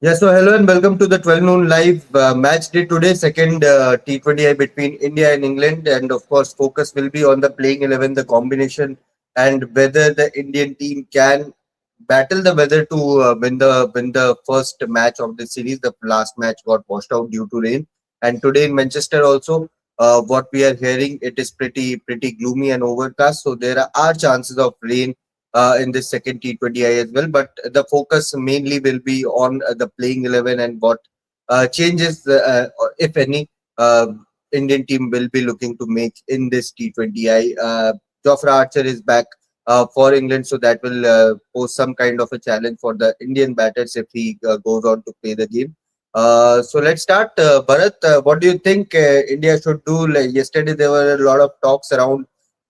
Yeah, so hello and welcome to the 12 noon live match day today, second T20I between India and England. And of course, focus will be on the playing 11, the combination, and whether the Indian team can battle the weather to win the first match of the series. The last match got washed out due to rain. And today in Manchester also, what we are hearing, it is pretty gloomy and overcast. So there are chances of rain in this second T20I as well. But the focus mainly will be on the playing 11 and what changes, if any, Indian team will be looking to make in this T20I. Jofra Archer is back for England, so that will pose some kind of a challenge for the Indian batters if he goes on to play the game. So let's start. Bharat, what do you think India should do? Like yesterday, there were a lot of talks around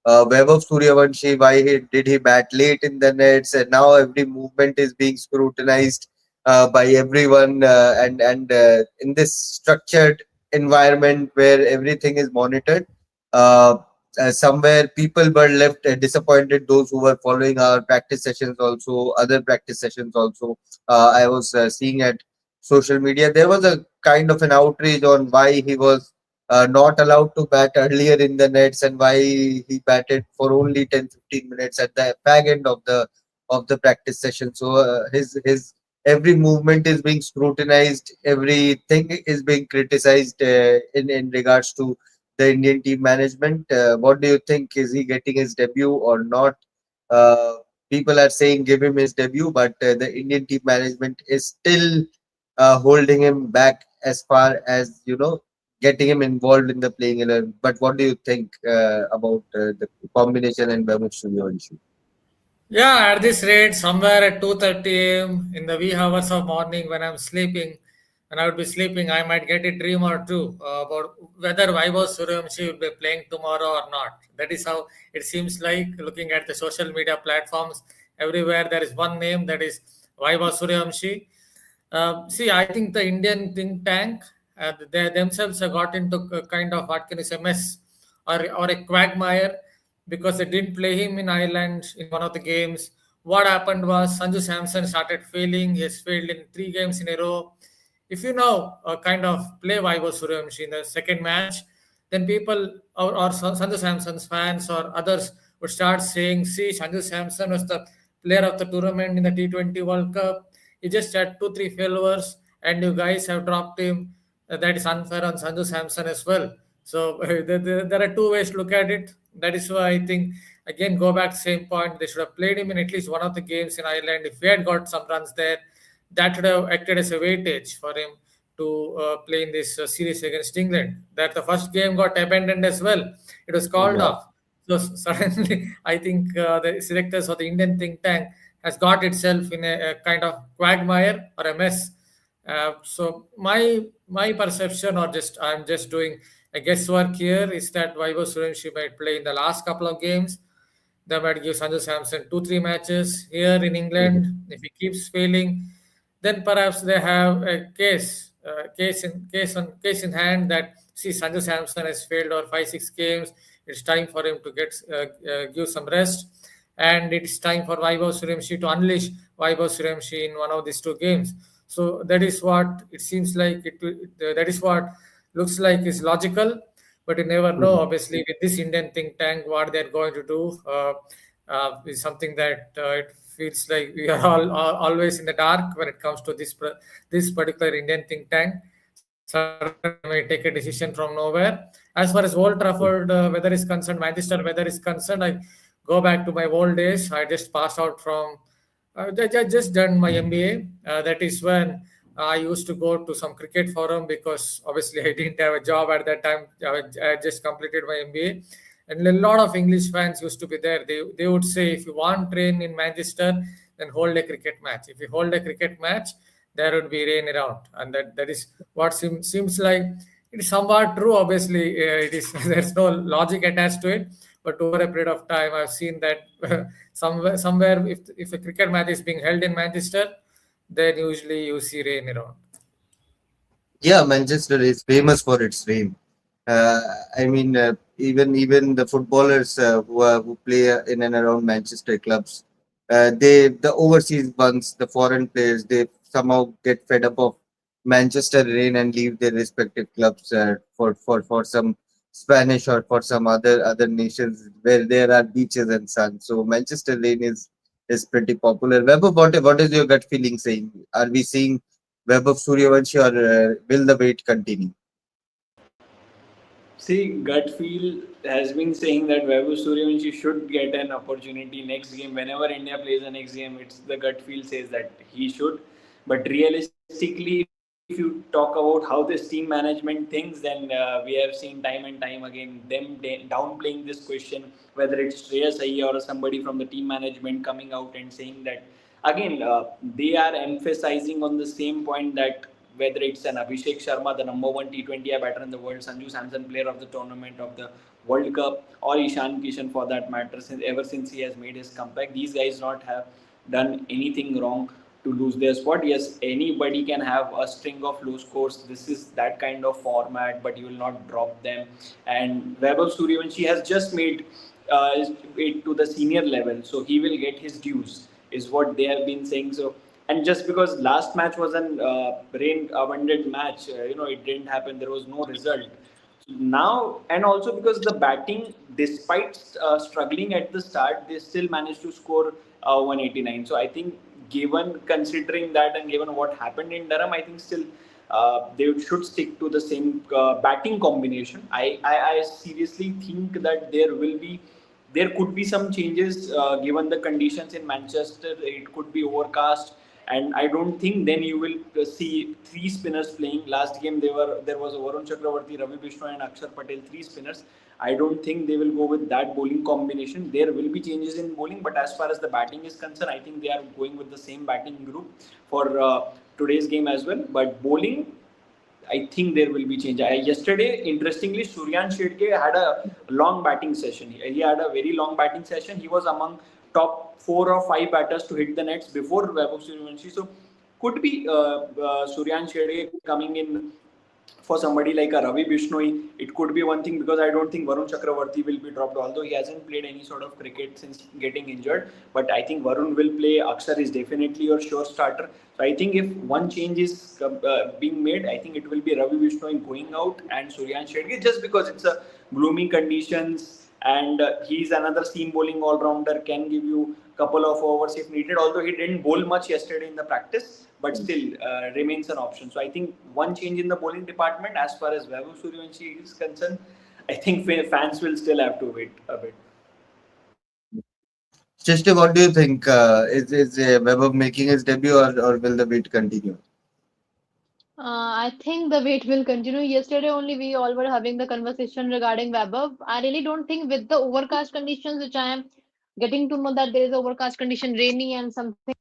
Vaibhav Suryavanshi, why did he bat late in the nets, and now every movement is being scrutinized by everyone, and in this structured environment where everything is monitored, uh, somewhere people were left disappointed. Those who were following our practice sessions, also other practice sessions, also I was seeing at social media there was a kind of an outrage on why he was not allowed to bat earlier in the nets and why he batted for only 10-15 minutes at the fag end of the practice session. So his every movement is being scrutinized, everything is being criticized in regards to the Indian team management. What do you think? Is he getting his debut or not? uh, People are saying give him his debut, but the Indian team management is still holding him back as far as getting him involved in the playing 11. But what do you think about the combination and Vaibhav Suryavanshi? Yeah, at this rate, somewhere at 2:30 a.m. in the wee hours of morning when I'm sleeping, when I would be sleeping, I might get a dream or two about whether Vaibhav Suryavanshi will be playing tomorrow or not. That is how it seems like looking at the social media platforms. Everywhere there is one name, that is Vaibhav Suryavanshi. See, I think the Indian think tank, they themselves have got into a kind of, what can you say, mess or a quagmire because they didn't play him in Ireland in one of the games. What happened was Sanju Samson started failing. He has failed in 3 games in a row. If you now kind of play Vaibhav Suryavanshi in the second match, then people or Sanju Samson's fans or others would start saying, see, Sanju Samson was the player of the tournament in the T20 World Cup. He just had 2, 3 failures, and you guys have dropped him. That is unfair on Sanju Samson as well. So there are two ways to look at it. That is why I think again go back to same point. They should have played him in at least one of the games in Ireland. If we had got some runs there, that would have acted as a weightage for him to play in this series against England. That the first game got abandoned as well. It was called Yeah. off. So suddenly, I think the selectors of the Indian think tank has got itself in a kind of quagmire or a mess. So my perception, or just I'm just doing a guesswork here, is that Vaibhav Suryavanshi might play in the last couple of games. They might give Sanju Samson 2, 3 matches here in Mhm. England. If he keeps failing, then perhaps they have a case in hand that see Sanju Samson has failed over 5, 6 games. It's time for him to get give some rest, and it's time for Vaibhav Suryavanshi to unleash Vaibhav Suryavanshi in one of these 2 games. So that is what it seems like. That is what looks like is logical, but you never know. Mhm. Obviously, with this Indian think tank, what they're going to do is something that it feels like we are all always in the dark when it comes to this particular Indian think tank. Suddenly, they may take a decision from nowhere. As far as Old Trafford weather is concerned, Manchester weather is concerned, I go back to my old days. I just passed out from I just done my MBA. That is when I used to go to some cricket forum because obviously I didn't have a job at that time. I had just completed my MBA. And a lot of English fans used to be there. They would say, if you want rain in Manchester, then hold a cricket match. If you hold a cricket match, there would be rain around. And that is what seems like it is somewhat true. Obviously, it is there's no logic attached to it, but over a period of time, I've seen that somewhere if a cricket match is being held in Manchester, then usually you see rain around. Yeah, Manchester is famous for its rain. Uh, I mean, even the footballers who play in and around Manchester clubs, the overseas ones, the foreign players, they somehow get fed up of Manchester rain and leave their respective clubs for some Spanish or for some other nations where there are beaches and sun. So Manchester rain is pretty popular. Webber, what is your gut feeling saying? Are we seeing Web of Suryavanshi or will the wait continue? See, gut feel has been saying that Vaibhav Suryavanshi should get an opportunity next game. Whenever India plays the next game, it's the gut feel says that he should. But realistically, if you talk about how this team management thinks, then we have seen time and time again them downplaying this question, whether it's Shreyas Iyer or somebody from the team management coming out and saying that. Again, they are emphasizing on the same point that whether it's an Abhishek Sharma, the number one T20I batter in the world, Sanju Samson, player of the tournament of the World Cup, or Ishan Kishan for that matter, ever since he has made his comeback, these guys not have done anything wrong to lose their spot. Yes, anybody can have a string of low scores. This is that kind of format, but you will not drop them. And Vaibhav Suryavanshi has just made it to the senior level, so he will get his dues, is what they have been saying. So, and just because last match was an rain abundant match, it didn't happen. There was no result. Now, and also because the batting, despite struggling at the start, they still managed to score 189. So I think, given considering that and given what happened in Durham, I think still they should stick to the same batting combination. I seriously think that there could be some changes given the conditions in Manchester. It could be overcast, and I don't think then you will see three spinners playing. Last game there was Varun Chakravarti, Ravi Vishnu, and Akshar Patel, three spinners. I don't think they will go with that bowling combination. There will be changes in bowling, but as far as the batting is concerned, I think they are going with the same batting group for today's game as well. But bowling, I think there will be change. Yesterday, interestingly, Suryan Shedke had a long batting session. He had a very long batting session. He was among top 4 or 5 batters to hit the nets before Vaibhav Suryavanshi. So, could be Suryan Shedke coming in for somebody like a Ravi Bishnoi. It could be one thing, because I don't think Varun Chakravarti will be dropped, although he hasn't played any sort of cricket since getting injured. But I think Varun will play. Akshar is definitely your sure starter. So I think if one change is being made, I think it will be Ravi Bishnoi going out and Suryan Shedke, just because it's a gloomy conditions, and he's another seam bowling all-rounder, can give you a couple of overs if needed, although he didn't bowl much yesterday in the practice, but still remains an option. So I think one change in the bowling department, as far as Vaibhav Suryavanshi is concerned, I think fans will still have to wait a bit. Shishti, what do you think? Is Webber making his debut or will the wait continue? I think the wait will continue. Yesterday only we all were having the conversation regarding Vaibhav. I really don't think with the overcast conditions, which I am getting to know that there is overcast condition, rainy and something.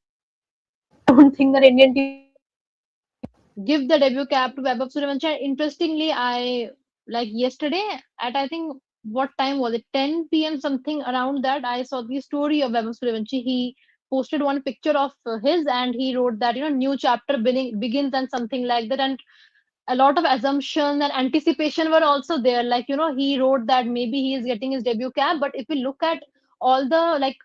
I don't think that Indian team give the debut cap to Vaibhav Suryavanshi. Interestingly, I like yesterday at I think what time was it? 10 p.m. something around that. I saw the story of Vaibhav Suryavanshi. He posted one picture of his and he wrote that new chapter begins and something like that. And a lot of assumptions and anticipation were also there. Like, he wrote that maybe he is getting his debut cap. But if we look at all the like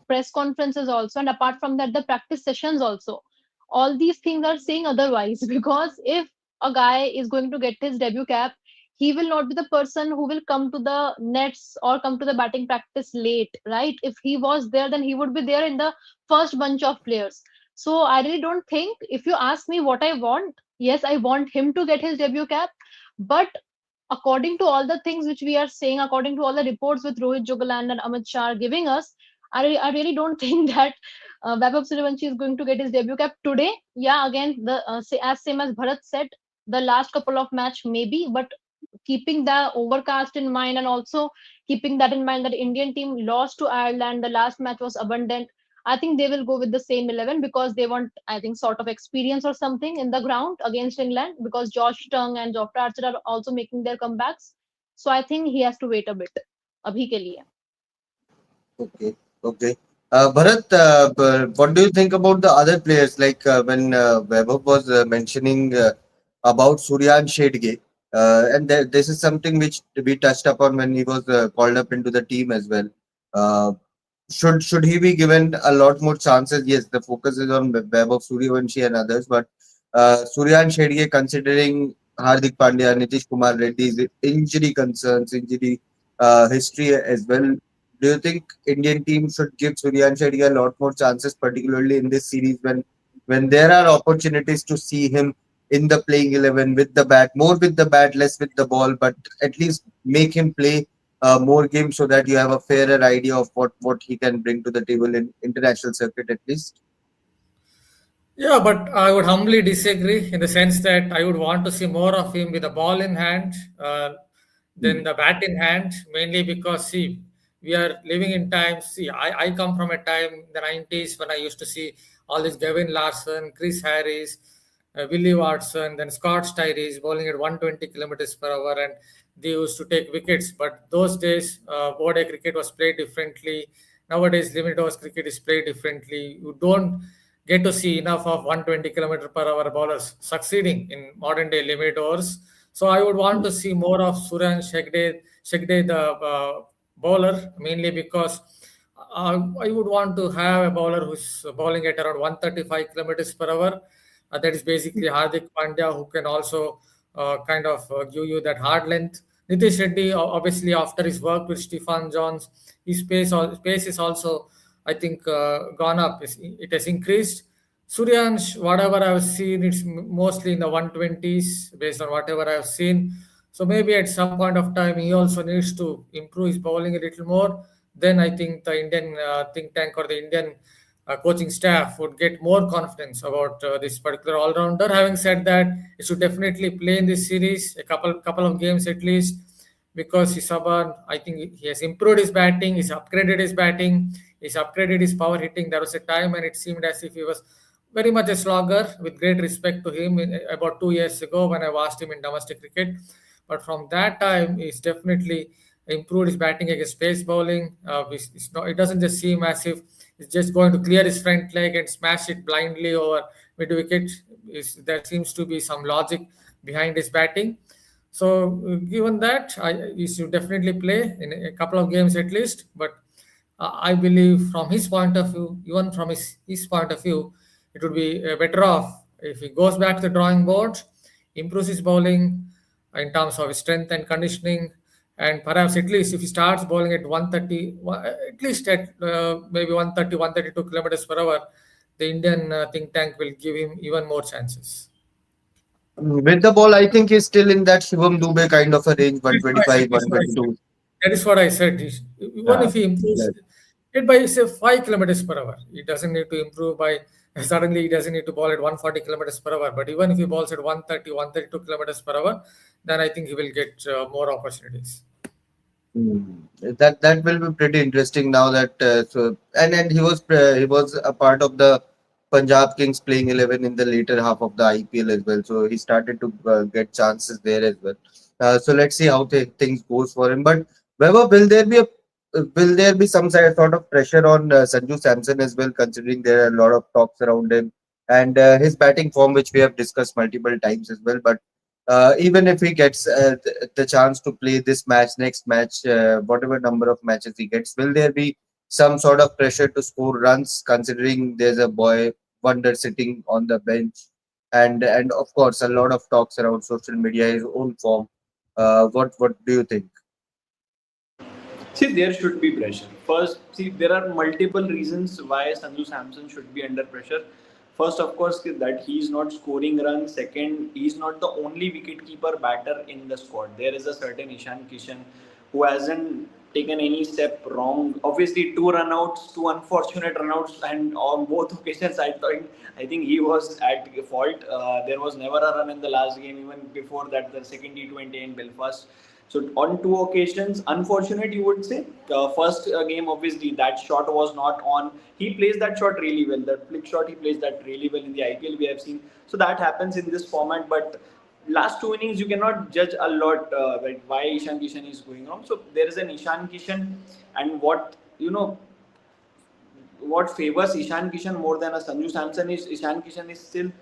press conferences also, and apart from that, the practice sessions also, all these things are saying otherwise. Because if a guy is going to get his debut cap, he will not be the person who will come to the nets or come to the batting practice late, right? If he was there, then he would be there in the first bunch of players. So I really don't think, if you ask me what I want, yes, I want him to get his debut cap. But according to all the things which we are saying, according to all the reports with Rohit Jogaland and Amit Shah are giving us, I really don't think that Vaibhav Suryavanshi is going to get his debut cap today. Yeah, again, as same as Bharat said, the last couple of match maybe, but keeping the overcast in mind, and also keeping that in mind that Indian team lost to Ireland, the last match was abundant. I think they will go with the same 11 because they want, I think, sort of experience or something in the ground against England, because Josh Tongue and Jofra Archer are also making their comebacks. So I think he has to wait a bit. Abhi ke liye. Okay, okay. Bharat, what do you think about the other players? Like when Vaibhav was mentioning about Suryan Shedge, and this is something which we touched upon when he was called up into the team as well. Uh, should he be given a lot more chances? Yes, the focus is on Vaibhav Suryavanshi and others, but Suryan Shedye, considering Hardik Pandya, Nitish Kumar Reddy's injury concerns, injury history as well, do you think Indian team should give Suryan Shedye a lot more chances, particularly in this series when there are opportunities to see him in the playing 11 with the bat, more with the bat, less with the ball, but at least make him play more games so that you have a fairer idea of what he can bring to the table in international circuit at least. Yeah, but I would humbly disagree in the sense that I would want to see more of him with the ball in hand than Mm. the bat in hand, mainly because, see, we are living in times. See, I come from a time in the 90s when I used to see all this Gavin Larson, Chris Harris, Willie Watson, then Scott Styries bowling at 120 kilometers per hour, and they used to take wickets. But those days, ODI cricket was played differently. Nowadays, limited overs cricket is played differently. You don't get to see enough of 120 km per hour bowlers succeeding in modern day limit overs. So I would want to see more of Suryan Shegde the bowler, mainly because I would want to have a bowler who's bowling at around 135 kilometers per hour. That is basically Hardik Pandya, who can also give you that hard length. Nitish Reddy, obviously, after his work with Stefan Jones, his pace is also, I think, gone up. It has increased. Suryansh, whatever I've seen, it's mostly in the 120s based on whatever I've seen. So maybe at some point of time, he also needs to improve his bowling a little more. Then I think the Indian think tank or the Indian coaching staff would get more confidence about this particular all-rounder. Having said that, he should definitely play in this series a couple of games at least because he's stubborn. I think he has improved his batting, he's upgraded his batting, he's upgraded his power hitting. There was a time when it seemed as if he was very much a slogger, with great respect to him, about 2 years ago when I watched him in domestic cricket. But from that time, he's definitely improved his batting against pace bowling. It doesn't just seem as if he's just going to clear his front leg and smash it blindly over mid wicket. There seems to be some logic behind his batting. So, given that, he should definitely play in a couple of games at least. But I believe, from his point of view, even from his point of view, it would be better off if he goes back to the drawing board, improves his bowling in terms of his strength and conditioning, and perhaps at least if he starts bowling at 130, at least at maybe 130, 132 kilometers per hour, the Indian think tank will give him even more chances. With the ball, I think he's still in that Shivam Dubey kind of a range, That is what I said. 125, 122. That is what I said. Even Yeah. if he improves Yes. it by say 5 kilometers per hour, he doesn't need to improve by suddenly he doesn't need to ball at 140 kilometers per hour. But even if he balls at 130, 132 kilometers per hour, then I think he will get more opportunities. Mm. That will be pretty interesting now that and he was a part of the Punjab Kings playing 11 in the later half of the IPL as well. So he started to get chances there as well. So let's see how things goes for him. But Weber, will there be some sort of pressure on Sanju Samson as well, considering there are a lot of talks around him and his batting form, which we have discussed multiple times as well. But even if he gets the chance to play this match, next match, whatever number of matches he gets, will there be some sort of pressure to score runs, considering there's a boy wonder sitting on the bench, and of course a lot of talks around social media, his own form. What do you think? See, there should be pressure. First, see, there are multiple reasons why Sanju Samson should be under pressure. First, of course, that he's not scoring runs. Second, he's not the only wicketkeeper batter in the squad. There is a certain Ishan Kishan who hasn't taken any step wrong. Obviously, two runouts, two unfortunate runouts, and on both occasions, I think he was at fault. There was never a run in the last game. Even before that, the second T20 in Belfast. So on two occasions, unfortunate you would say. First game, obviously that shot was not on. He plays that shot really well. That flick shot, he plays that really well in the IPL. We have seen. So that happens in this format. But last two innings, you cannot judge a lot like why Ishan Kishan is going wrong. So there is an Ishan Kishan, and what favors Ishan Kishan more than a Sanju Samson is Ishan Kishan is still,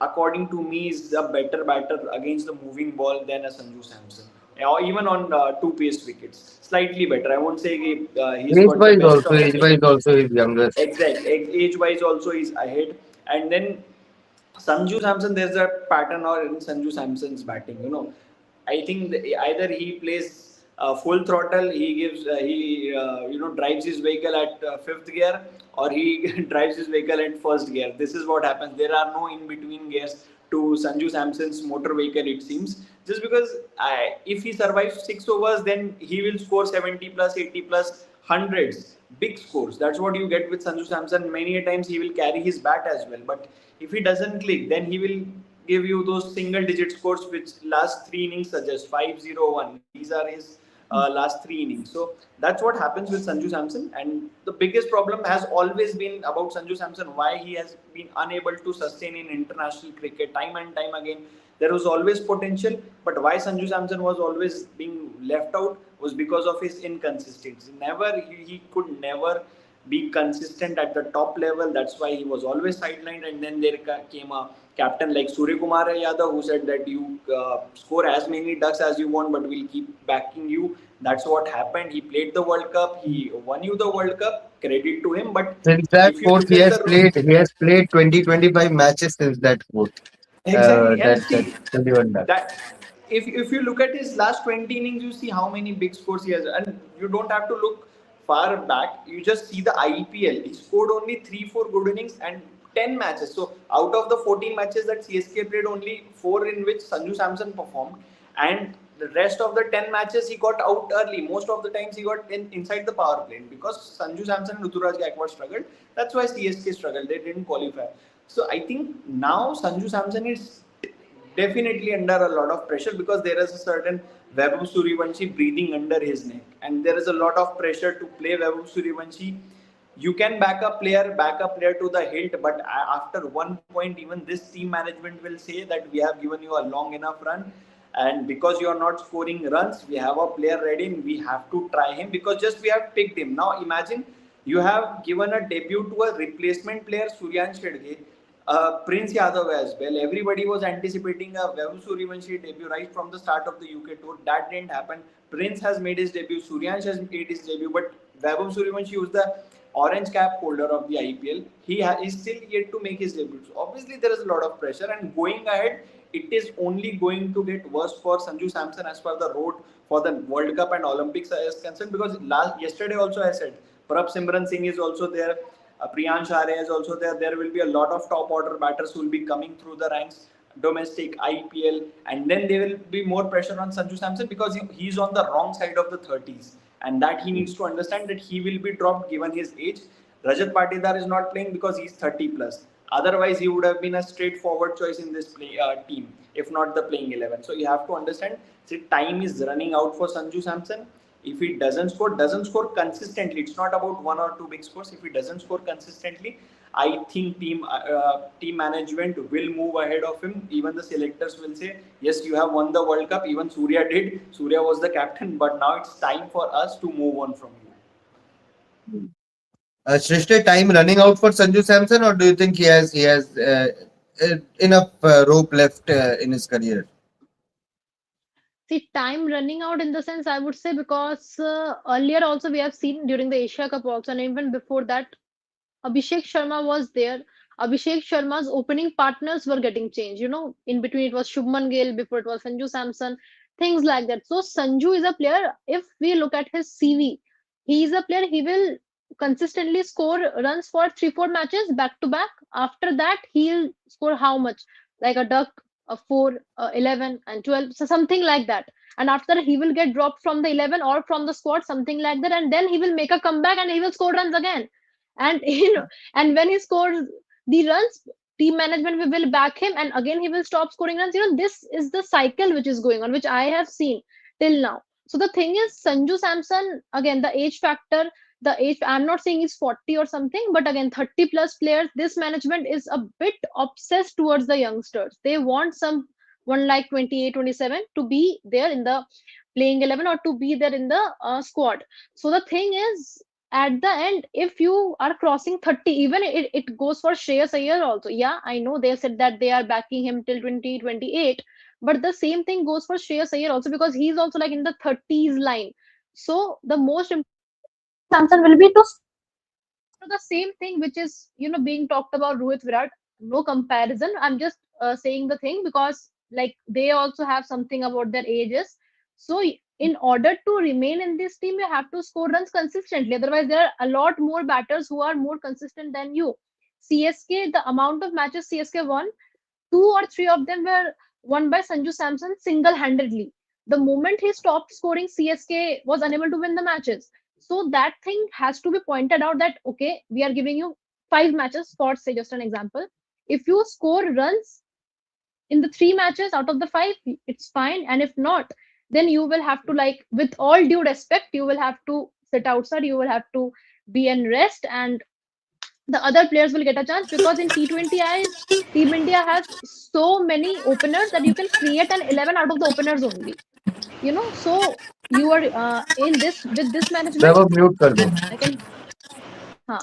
according to me, is a better batter against the moving ball than a Sanju Samson. or even on two paced wickets. Slightly better. I won't say he's Age got the wise best also, of the age best. wise also is youngest. Exact. Age wise also is ahead. And then Sanju Samson, there's a pattern or in Sanju Samson's batting. I think either he plays full throttle, he gives drives his vehicle at fifth gear, or he drives his vehicle at first gear. This is what happens. There are no in between gears to Sanju Samson's motor vehicle. It seems just because if he survives 6 overs, then he will score 70 plus, 80 plus, hundreds, big scores. That's what you get with Sanju Samson. Many a times he will carry his bat as well, but if he doesn't click, then he will give you those single digit scores which last three innings suggest 5-0-1. These are his last three innings. So that's what happens with Sanju Samson. And the biggest problem has always been about Sanju Samson, why he has been unable to sustain in international cricket time and time again. There was always potential, but why Sanju Samson was always being left out was because of his inconsistency. He could never be consistent at the top level. That's why he was always sidelined. And then there came a captain like Surya Kumar Yadav who said that you score as many ducks as you want, but we'll keep backing you. That's what happened. He played the World Cup. He won you the World Cup. Credit to him. But Since that if you fourth, look at the he has played 20-25 matches since that fourth. exactly, and That see 21 duck. that if you look at his last 20 innings, you see how many big scores he has, and you don't have to look far back. You just see the IPL. He scored only 3-4 good innings and 10 matches. So out of the 14 matches that CSK played, only four in which Sanju Samson performed, and the rest of the 10 matches he got out early. Most of the times he got inside the power play because Sanju Samson and Ruturaj Gaikwad struggled. That's why CSK struggled. They didn't qualify. So I think now Sanju Samson is definitely under a lot of pressure because there is a certain Vaibhav Suryavanshi breathing under his neck, and there is a lot of pressure to play Vaibhav Suryavanshi. You can back a player to the hilt, but after one point, even this team management will say that we have given you a long enough run, and because you are not scoring runs, we have a player ready, and we have to try him because just we have picked him. Now imagine you have given a debut to a replacement player, Suryan Shedge, Prince Yadav as well. Everybody was anticipating a Vaibhav Suryavanshi debut right from the start of the UK tour. That didn't happen. Prince has made his debut. Suryansh has made his debut, but Vaibhav Suryavanshi was the orange cap holder of the IPL. He is still yet to make his debut. So obviously, there is a lot of pressure, and going ahead, it is only going to get worse for Sanju Samson as far the road for the World Cup and Olympics is concerned. Because yesterday also I said Prabh Simran Singh is also there. Priyansh Arya is also there. There will be a lot of top order batters who will be coming through the ranks, domestic, IPL, and then there will be more pressure on Sanju Samson because he's on the wrong side of the 30s, and that he needs to understand that he will be dropped given his age. Rajat Patidar is not playing because he's 30 plus. Otherwise, he would have been a straightforward choice in this team, if not the playing 11. So you have to understand, see, time is running out for Sanju Samson. If he doesn't score consistently, it's not about one or two big scores. If he doesn't score consistently, I think team management will move ahead of him. Even the selectors will say, yes, you have won the World Cup. Even Surya did. Surya was the captain, but now it's time for us to move on from you. Shrishti, time running out for Sanju Samson, or do you think he has enough rope left in his career? See, time running out in the sense I would say because earlier also we have seen during the Asia Cup also, and even before that, Abhishek Sharma was there. Abhishek Sharma's opening partners were getting changed. In between it was Shubman Gill, before it was Sanju Samson, things like that. So Sanju is a player. If we look at his CV, he is a player. He will consistently score runs for 3-4 matches back to back. After that, he'll score how much? Like a duck, a 4, 11, and 12, so something like that. And after that, he will get dropped from the 11 or from the squad, something like that. And then he will make a comeback and he will score runs again, and and when he scores the runs, team management will back him, and again he will stop scoring runs. This is the cycle which is going on, which I have seen till now. So the thing is, Sanju Samson, again, the age factor, the age, I'm not saying he's 40 or something, but again, 30 plus players, this management is a bit obsessed towards the youngsters. They want some one like 28, 27 to be there in the playing 11, or to be there in the squad. So the thing is, at the end, if you are crossing 30, even it goes for Shreyas Iyer also. Yeah, I know they said that they are backing him till 2028, But the same thing goes for Shreyas Iyer also, because he's also like in the 30s line. So the most important Samson will be to the same thing which is being talked about Rohit Virat. No comparison. I'm just saying the thing because like they also have something about their ages. So in order to remain in this team, you have to score runs consistently. Otherwise, there are a lot more batters who are more consistent than you. CSK, the amount of matches CSK won, two or three of them were won by Sanju Samson single-handedly. The moment he stopped scoring, CSK was unable to win the matches. So that thing has to be pointed out that okay, we are giving you 5 matches for say just an example. If you score runs in the 3 matches out of the 5, it's fine. And if not, then you will have to, like, with all due respect, you will have to sit outside, you will have to be in rest, and the other players will get a chance, because in T20I, Team India has so many openers that you can create an 11 out of the openers only. So you are in this with this management. Never mute kar do. I can, huh,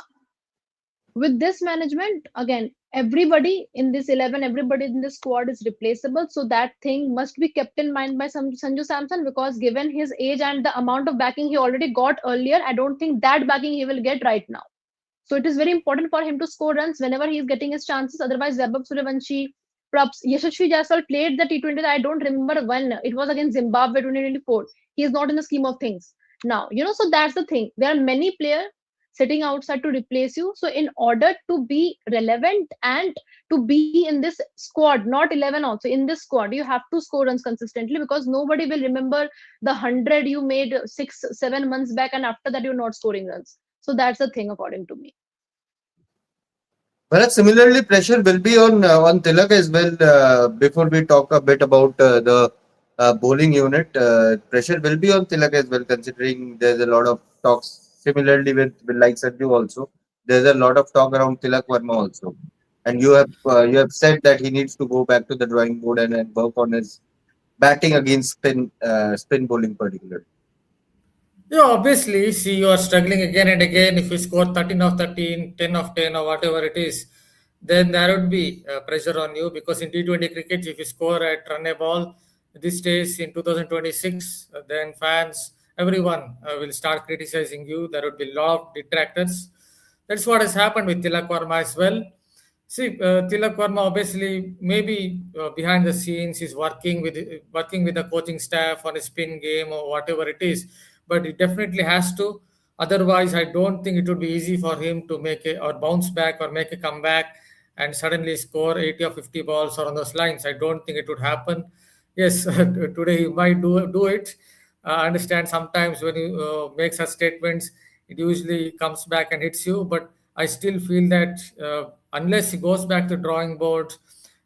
with this management again, everybody in this 11, everybody in this squad is replaceable. So that thing must be kept in mind by some Sanju Samson, because given his age and the amount of backing he already got earlier, I don't think that backing he will get right now. So it is very important for him to score runs whenever he is getting his chances. Otherwise, Vaibhav Suryavanshi, perhaps Yashasvi Jaiswal played the T20. I don't remember when it was against Zimbabwe 2024. He is not in the scheme of things now. So that's the thing. There are many players sitting outside to replace you. So in order to be relevant and to be in this squad, not 11 also, in this squad, you have to score runs consistently, because nobody will remember the 100 you made 6 7 months back and after that you're not scoring runs. So that's the thing according to me. But similarly, pressure will be on Tilak as well. Before we talk a bit about the bowling unit, pressure will be on Tilak as well. Considering there's a lot of talks. Similarly, with like Sanju also, there's a lot of talk around Tilak Varma also. And you have said that he needs to go back to the drawing board and work on his batting against spin bowling particularly. Yeah, obviously, see, you are struggling again and again. If you score 13 of 13, 10 of 10, or whatever it is, then there would be pressure on you, because in T20 cricket, if you score at run a ball these days in 2026, then fans, everyone will start criticizing you. There would be a lot of detractors. That's what has happened with Tilak Varma as well. See, Tilak Varma obviously maybe behind the scenes is working with the coaching staff on a spin game or whatever it is, but it definitely has to. Otherwise, I don't think it would be easy for him to make a or bounce back or make a comeback and suddenly score 80 or 50 balls or on those lines. I don't think it would happen. Yes, today he might do it. I understand sometimes when you make such statements, it usually comes back and hits you. But I still feel that unless he goes back to drawing boards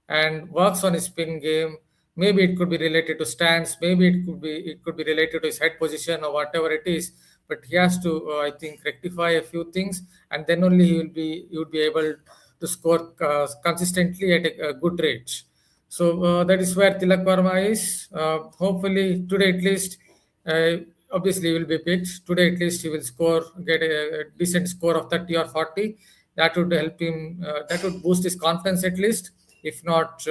and works on his spin game, maybe it could be related to stance, maybe it could be related to his head position or whatever it is. But he has to, I think, rectify a few things, and then only he would be able to score consistently at a good rate. So that is where Tilak Varma is. Hopefully today at least, uh, obviously he will be picked. Today at least he will get a decent score of 30 or 40. That would help him. That would boost his confidence at least. If not,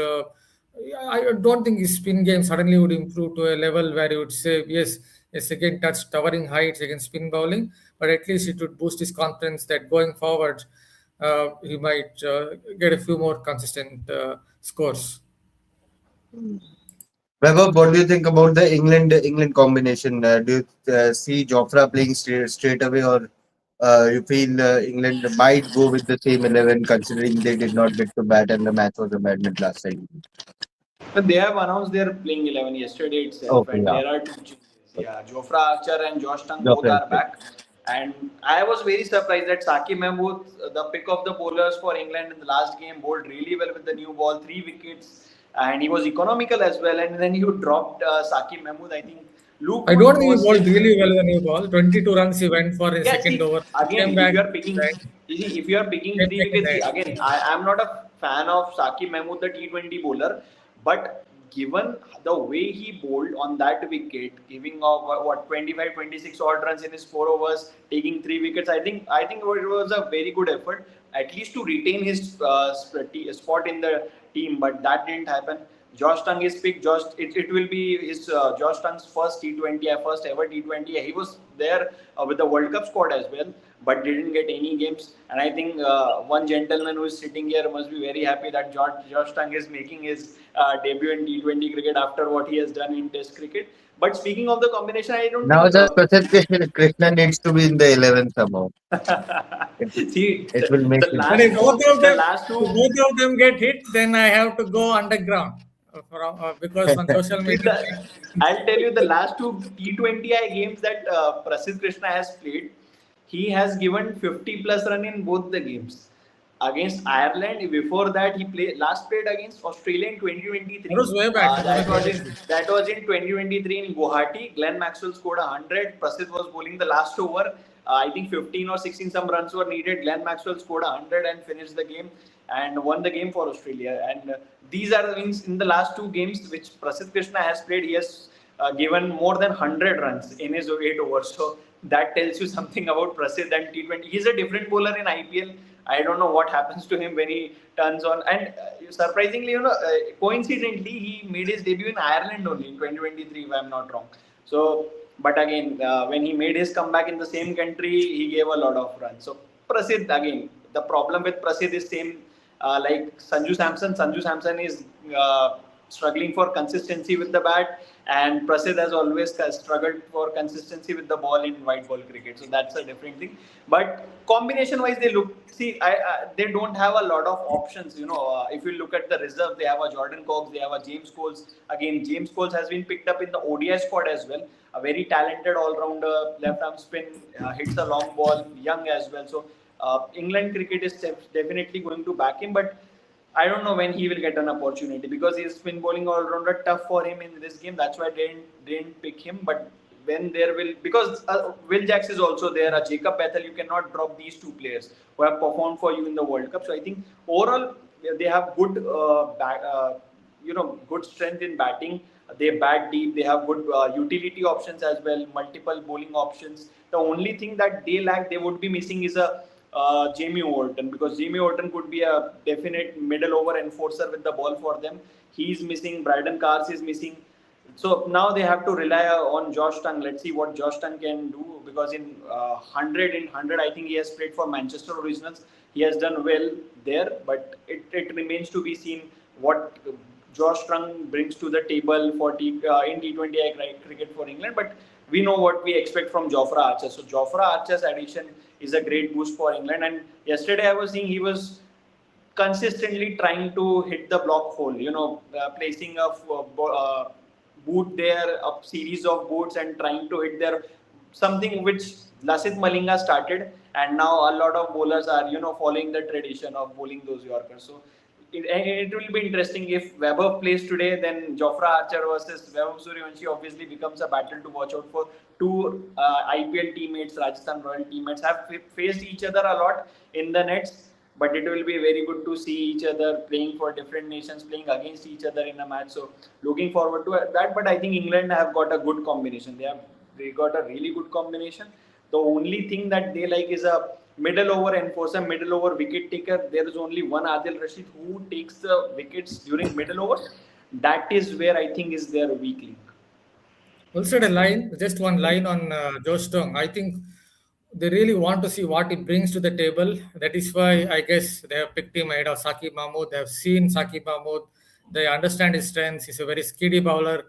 I don't think his spin game suddenly would improve to a level where you would say yes, a second touch towering heights against spin bowling. But at least it would boost his confidence that going forward, he might get a few more consistent scores. Vaibhav, what do you think about the England combination? Do you see Jofra playing straight away, or you feel England might go with the same 11, considering they did not get to bat and the match was a badminton last time? But they have announced their playing 11 yesterday itself, Okay, and yeah, there are two changes. Yeah, Jofra Archer and Josh Tongue both Jofra is are good. back. And I was very surprised that Saki Mahmood, the pick of the bowlers for England in the last game, bowled really well with the new ball, 3 wickets, and he was economical as well. And then you dropped Saki Mahmood. I think Luke I Wood don't think he was bowled still. really well when he bowled. 22 runs he went for in Yeah, second see, over. He again, came if back, you are picking, you see, if you are picking came three back in wickets, the see, end. again, I'm not a fan of Saki Mahmood, the T20 bowler, but given the way he bowled on that wicket, giving of what 25, 26 odd runs in his 4 overs, taking 3 wickets, I think it was a very good effort, at least to retain his spot in the team, but that didn't happen. Josh Tung is picked. It will be his Josh Tung's first T20, first ever T20. He was there with the World Cup squad as well, but didn't get any games. And I think one gentleman who is sitting here must be very happy that Josh Tung is making his debut in T20 cricket after what he has done in Test cricket. But speaking of the combination, I don't Now think. just Prasidh Krishna needs to be in the 11 somehow. It, See, it will make the it. But last two, the last if two. both of them get hit, then I have to go underground because on social See, media. I'll tell you the last two T20I games that Prasidh Krishna has played, he has given 50 plus run in both the games. Against Ireland, before that he played against Australia in That 2023. was way back, That was in 2023 in Guwahati. Glenn Maxwell scored 100. Prasidh was bowling the last over. I think 15 or 16 some runs were needed. Glenn Maxwell scored 100 and finished the game and won the game for Australia. And these are the wins in the last two games which Prasidh Krishna has played. He has given more than 100 runs in his 8 overs. So that tells you something about Prasidh and T20. He's a different bowler in IPL. I don't know what happens to him when he turns on. And surprisingly, coincidentally, he made his debut in Ireland only in 2023, if I'm not wrong. So, but again, when he made his comeback in the same country, he gave a lot of runs. So, Prasidh, again, the problem with Prasidh is same like Sanju Samson. Sanju Samson is struggling for consistency with the bat, and Prasidh has always struggled for consistency with the ball in white ball cricket. So that's a different thing. But combination-wise, they look. See, they don't have a lot of options. If you look at the reserve, they have a Jordan Cox, they have a James Coles. Again, James Coles has been picked up in the ODI squad as well. A very talented all-rounder, left-arm spin, hits a long ball, young as well. So England cricket is definitely going to back him, but I don't know when he will get an opportunity because he's spin bowling all rounder tough for him in this game. That's why they didn't pick him. But when there will, because Will Jacks is also there, Jacob Bethel, you cannot drop these two players who have performed for you in the World Cup. So I think overall they have good good strength in batting. They bat deep. They have good utility options as well, multiple bowling options. The only thing that they lack, they would be missing is a Jamie Orton, because Jamie Orton could be a definite middle over enforcer with the ball for them. He's missing. Bryden Cars is missing. So now they have to rely on Josh Tung. Let's see what Josh Tung can do, because in 100, I think he has played for Manchester Originals. He has done well there, but it remains to be seen what Josh Tung brings to the table for in T20I cricket for England. But we know what we expect from Jofra Archer. So Jofra Archer's addition is a great boost for England. And yesterday I was seeing he was consistently trying to hit the block hole, placing a boot there, a series of boots, and trying to hit there, something which Lasith Malinga started, and now a lot of bowlers are, following the tradition of bowling those Yorkers. So it will be interesting if Weber plays today, then Jofra Archer versus Vaibhav Suryavanshi obviously becomes a battle to watch out for. Two IPL teammates, Rajasthan Royal teammates, have faced each other a lot in the nets, but it will be very good to see each other playing for different nations, playing against each other in a match. So looking forward to that. But I think England have got a good combination. They got a really good combination. The only thing that they like is a middle over enforcer, middle over wicket taker. There is only one Adil Rashid who takes the wickets during middle over. That is where I think is their weak link. Also, just one line on Joe Stone. I think they really want to see what he brings to the table. That is why I guess they have picked him ahead of Saqib Mahmood. They have seen Saqib Mahmood. They understand his strengths. He's a very skiddy bowler,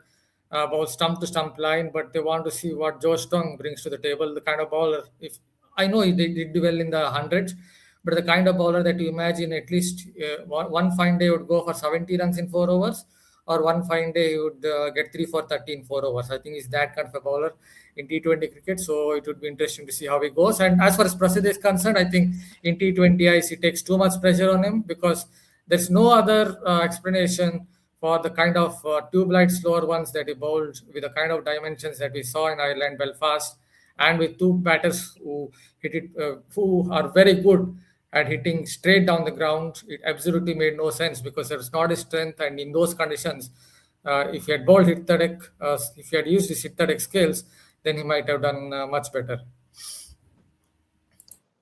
about stump to stump line. But they want to see what Joe Stone brings to the table. The kind of bowler, if I know he did well in the hundreds, but the kind of bowler that you imagine at least one fine day would go for 70 runs in 4 overs, or one fine day he would get 3 for 30 in 4 overs. I think he's that kind of a bowler in T20 cricket. So it would be interesting to see how he goes. And as far as Prasidh is concerned, I think in T20Is it takes too much pressure on him, because there's no other explanation for the kind of tube-light slower ones that he bowled with the kind of dimensions that we saw in Ireland, Belfast, and with two batters who hit it, who are very good at hitting straight down the ground. It absolutely made no sense, because there's not his strength, and in those conditions, if he had bowled hit the deck, if he had used his hit the deck skills, then he might have done much better.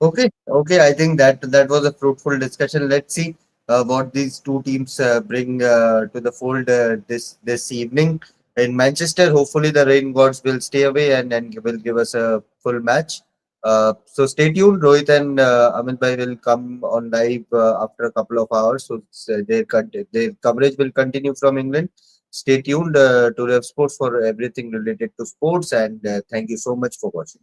Okay, okay. I think that was a fruitful discussion. Let's see what these two teams bring to the fold this evening in Manchester. Hopefully, the rain gods will stay away and will give us a full match. So stay tuned. Rohit and Amit Bhai will come on live after a couple of hours. So their coverage will continue from England. Stay tuned to Rev Sports for everything related to sports. And thank you so much for watching.